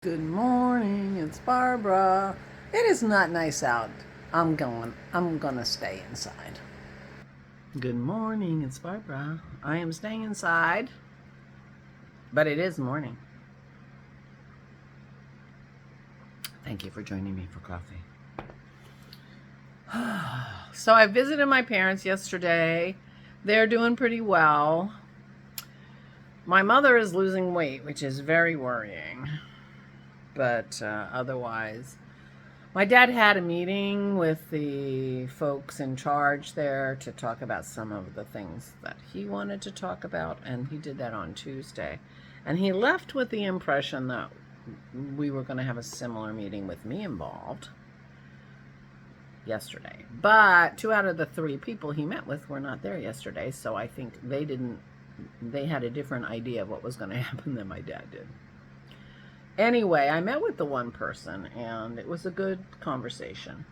Good morning, it's Barbara. It is not nice out. I'm gonna stay inside. Good morning, it's Barbara. I am staying inside, but it is morning. Thank you for joining me for coffee. So I visited my parents yesterday. They're doing pretty well. My mother is losing weight, which is very worrying. But otherwise, my dad had a meeting with the folks in charge there to talk about some of the things that he wanted to talk about, and he did that on Tuesday. And he left with the impression that we were going to have a similar meeting with me involved yesterday. But 2 out of the 3 people he met with were not there yesterday, so I think they had a different idea of what was going to happen than my dad did. Anyway, I met with the one person, and it was a good conversation.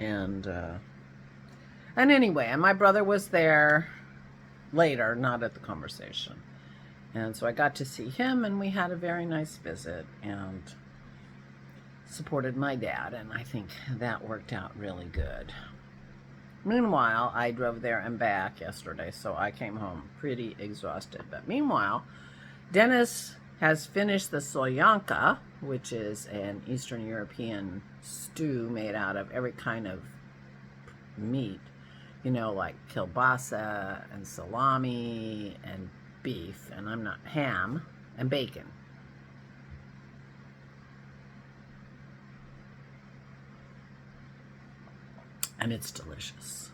And anyway, and my brother was there later, not at the conversation. And so I got to see him, and we had a very nice visit, and supported my dad, and I think that worked out really good. Meanwhile, I drove there and back yesterday, so I came home pretty exhausted. But meanwhile, Dennis has finished the solyanka, which is an Eastern European stew made out of every kind of meat, like kielbasa and salami and beef, and ham and bacon. And it's delicious.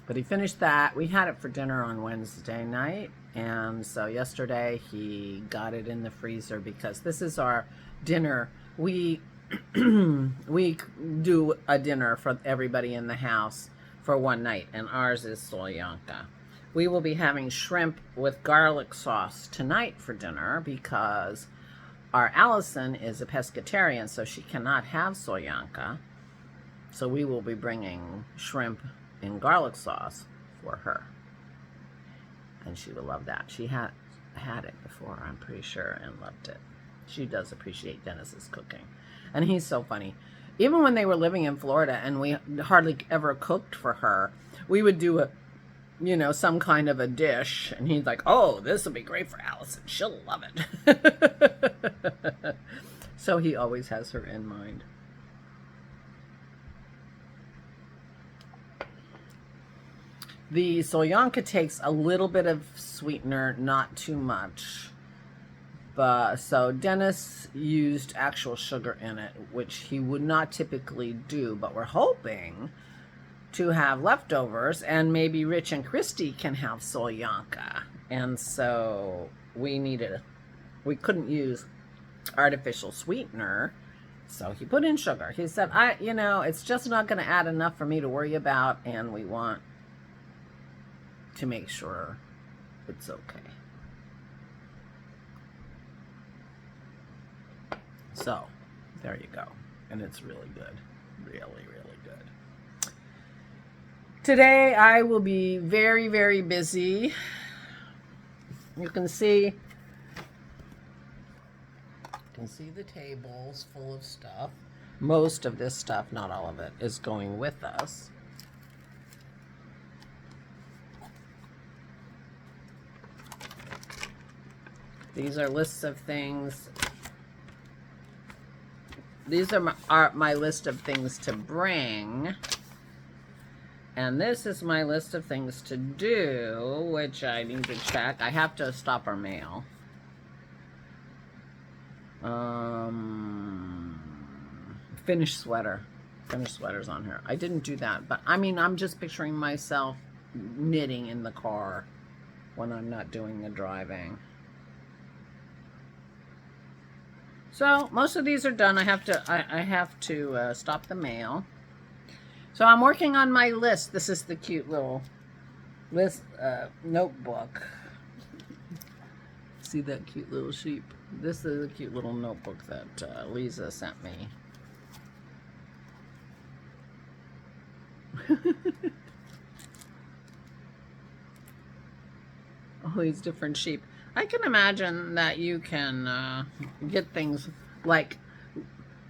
But he finished that. We had it for dinner on Wednesday night, and so yesterday he got it in the freezer because this is our dinner. We we do a dinner for everybody in the house for one night, and ours is solyanka. We will be having shrimp with garlic sauce tonight for dinner because our Allison is a pescatarian, so she cannot have solyanka. So we will be bringing shrimp in garlic sauce for her. And she will love that. She had it before, I'm pretty sure, and loved it. She does appreciate Dennis's cooking. And he's so funny. Even when they were living in Florida and we hardly ever cooked for her, we would do some kind of a dish. And he's like, oh, this will be great for Allison. She'll love it. So he always has her in mind. The solyanka takes a little bit of sweetener, not too much. So Dennis used actual sugar in it, which he would not typically do, but we're hoping to have leftovers, and maybe Rich and Christy can have solyanka. And so we couldn't use artificial sweetener, so he put in sugar. He said, it's just not going to add enough for me to worry about, and we want to make sure it's okay. So, there you go. And it's really good. Really, really good. Today, I will be very, very busy. You can see the tables full of stuff. Most of this stuff, not all of it, is going with us. These are lists of things. These are my list of things to bring. And this is my list of things to do, which I need to check. I have to stop our mail. Finished sweater. Finished sweaters on here. I didn't do that, but I'm just picturing myself knitting in the car when I'm not doing the driving. So most of these are done. I have to stop the mail. So I'm working on my list. This is the cute little list notebook. See that cute little sheep? This is a cute little notebook that Lisa sent me. All these different sheep. I can imagine that you can get things like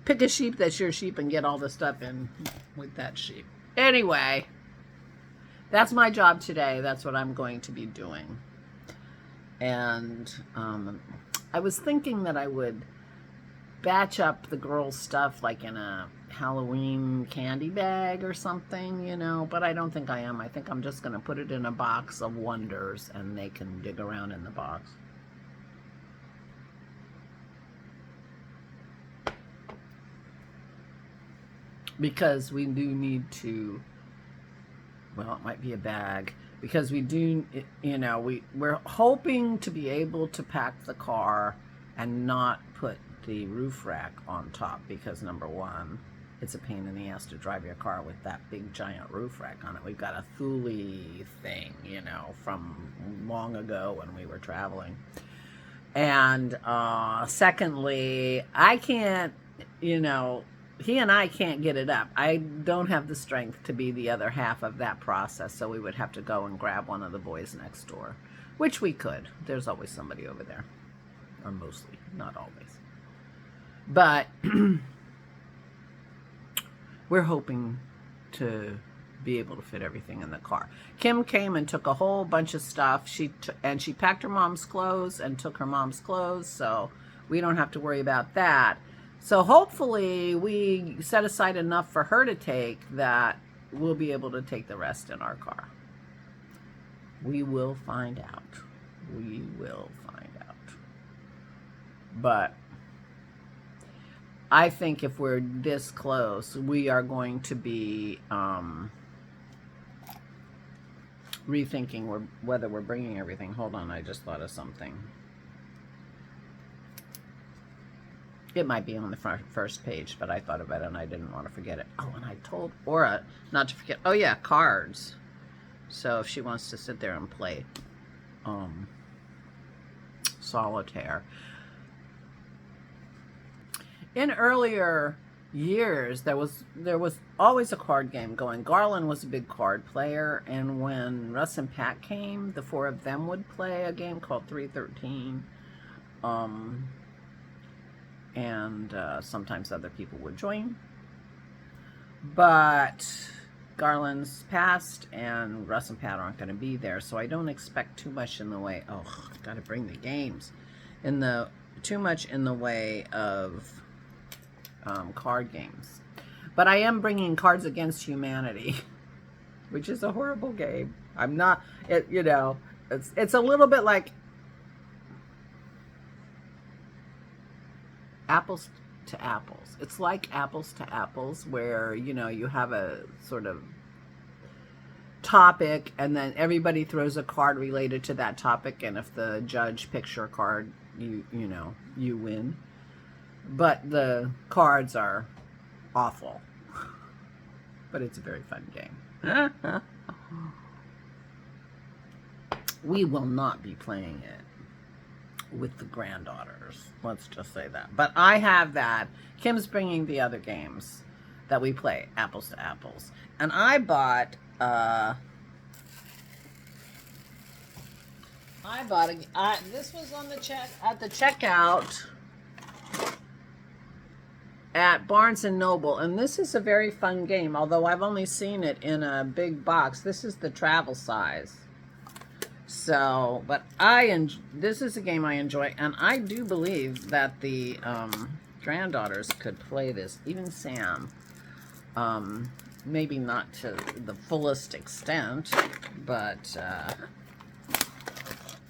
pick a sheep that's your sheep and get all the stuff in with that sheep. Anyway, that's my job today. That's what I'm going to be doing. And I was thinking that I would batch up the girls' stuff like in a Halloween candy bag or something, you know, but I don't think I am. I think I'm just going to put it in a box of wonders and they can dig around in the box. Because we do need to, well, it might be a bag, because we do, you know, we're hoping to be able to pack the car and not put the roof rack on top, because number one, it's a pain in the ass to drive your car with that big giant roof rack on it. We've got a Thule thing, you know, from long ago when we were traveling. And secondly, I can't, you know, he and I can't get it up. I don't have the strength to be the other half of that process, so we would have to go and grab one of the boys next door, which we could. There's always somebody over there, or mostly, not always. But we're hoping to be able to fit everything in the car. Kim came and took a whole bunch of stuff. She packed her mom's clothes and took her mom's clothes, so we don't have to worry about that. So hopefully we set aside enough for her to take that we'll be able to take the rest in our car. We will find out. We will find out. But I think if we're this close, we are going to be rethinking whether we're bringing everything. Hold on, I just thought of something. It might be on the first page, but I thought about it and I didn't want to forget it. Oh, and I told Aura not to forget. Oh yeah, cards. So if she wants to sit there and play solitaire. In earlier years, there was always a card game going. Garland was a big card player, and when Russ and Pat came, the four of them would play a game called 313. And sometimes other people would join. But Garland's passed, and Russ and Pat aren't going to be there, so I don't expect too much in the way. Oh, I've got to bring the games. Too much in the way of card games. But I am bringing Cards Against Humanity, which is a horrible game. I'm not, you know, it's a little bit like apples to apples. It's like apples to apples, where, you know, you have a sort of topic and then everybody throws a card related to that topic, and if the judge picks your card, you know, you win. But the cards are awful. But it's a very fun game. We will not be playing it with the granddaughters. Let's just say that. But I have that. Kim's bringing the other games that we play, apples to apples. And I bought this was on the checkout at Barnes & Noble, and this is a very fun game, although I've only seen it in a big box. This is the travel size. So, but this is a game I enjoy, and I do believe that the granddaughters could play this, even Sam. Maybe not to the fullest extent, but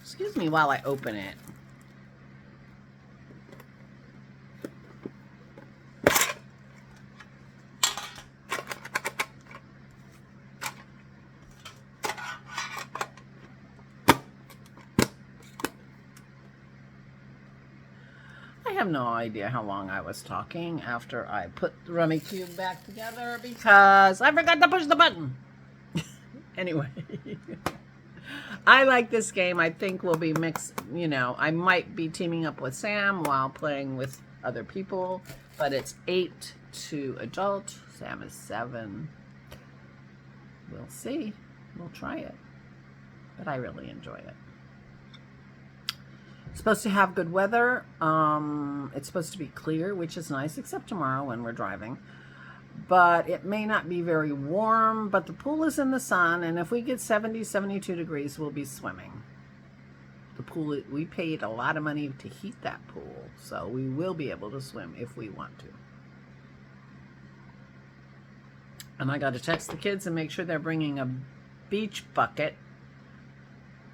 excuse me while I open it. I have no idea how long I was talking after I put the Rummy Cube back together because I forgot to push the button. Anyway, I like this game. I think we'll be mixed, you know, I might be teaming up with Sam while playing with other people, but it's 8 to adult. Sam is 7. We'll see. We'll try it. But I really enjoy it. Supposed to have good weather. It's supposed to be clear, which is nice, except tomorrow when we're driving. But it may not be very warm, but the pool is in the sun, and if we get 70, 72 degrees, we'll be swimming. The pool, we paid a lot of money to heat that pool, so we will be able to swim if we want to. And I got to text the kids and make sure they're bringing a beach bucket.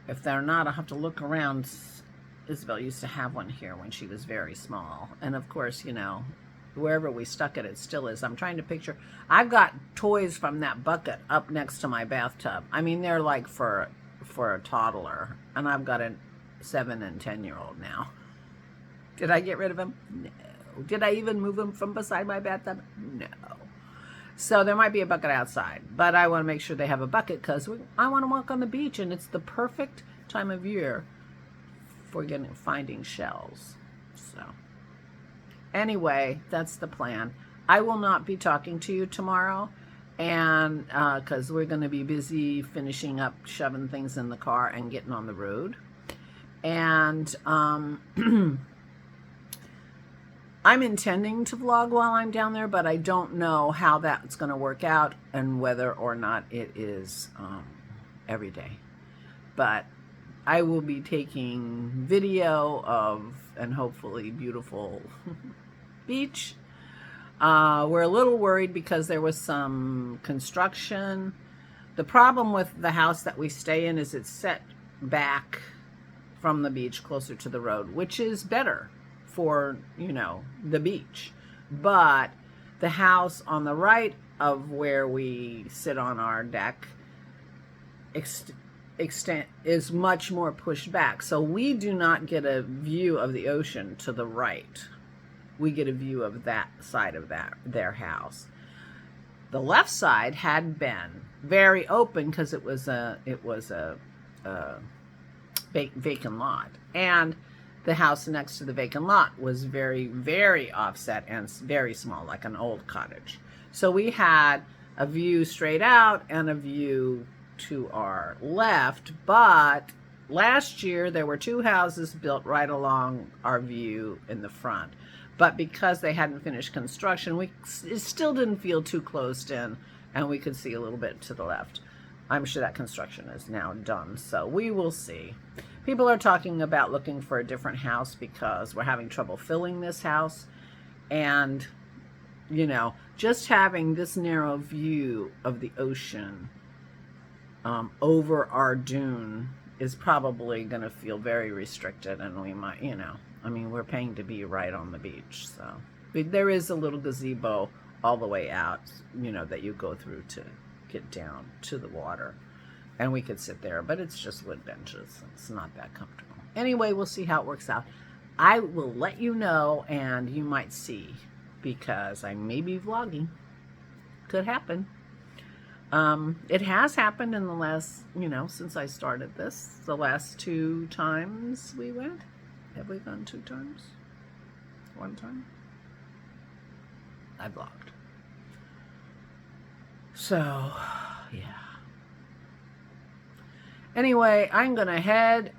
If they're not, I'll have to look around. Isabel used to have one here when she was very small. And of course, you know, wherever we stuck it, it still is. I'm trying to picture. I've got toys from that bucket up next to my bathtub. I mean, they're like for a toddler. And I've got a 7 and 10-year-old now. Did I get rid of him? No. Did I even move him from beside my bathtub? No. So there might be a bucket outside. But I want to make sure they have a bucket because I want to walk on the beach. And it's the perfect time of year for finding shells. So anyway, that's the plan. I will not be talking to you tomorrow, and because we're going to be busy finishing up shoving things in the car and getting on the road. And I'm intending to vlog while I'm down there, but I don't know how that's going to work out and whether or not it is every day. But I will be taking video of and hopefully beautiful beach. We're a little worried because there was some construction. The problem with the house that we stay in is it's set back from the beach closer to the road, which is better for, you know, the beach. But the house on the right of where we sit on our deck extent is much more pushed back, so we do not get a view of the ocean to the right. We get a view of that side of their house. The left side had been very open because it was a vacant lot, and the house next to the vacant lot was very, very offset and very small, like an old cottage. So we had a view straight out and a view to our left, but last year there were 2 houses built right along our view in the front, but because they hadn't finished construction, it still didn't feel too closed in, and we could see a little bit to the left. I'm sure that construction is now done, so we will see. People are talking about looking for a different house because we're having trouble filling this house, and you know, just having this narrow view of the ocean over our dune is probably going to feel very restricted, and we might, you know, I mean, we're paying to be right on the beach, so there is a little gazebo all the way out, you know, that you go through to get down to the water, and we could sit there, but it's just wood benches. It's not that comfortable. Anyway, we'll see how it works out. I will let you know, and you might see, because I may be vlogging. Could happen. It has happened in the last, you know, since I started this. The last 2 times we went. Have we gone 2 times? 1 time? I vlogged. So, yeah. Anyway, I'm going to head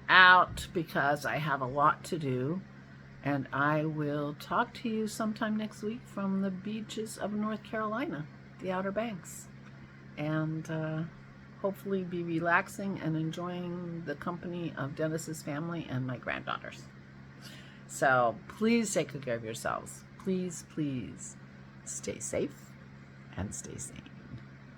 out because I have a lot to do. And I will talk to you sometime next week from the beaches of North Carolina, the Outer Banks. And hopefully be relaxing and enjoying the company of Dennis's family and my granddaughters. So please take good care of yourselves. Please, please stay safe and stay sane.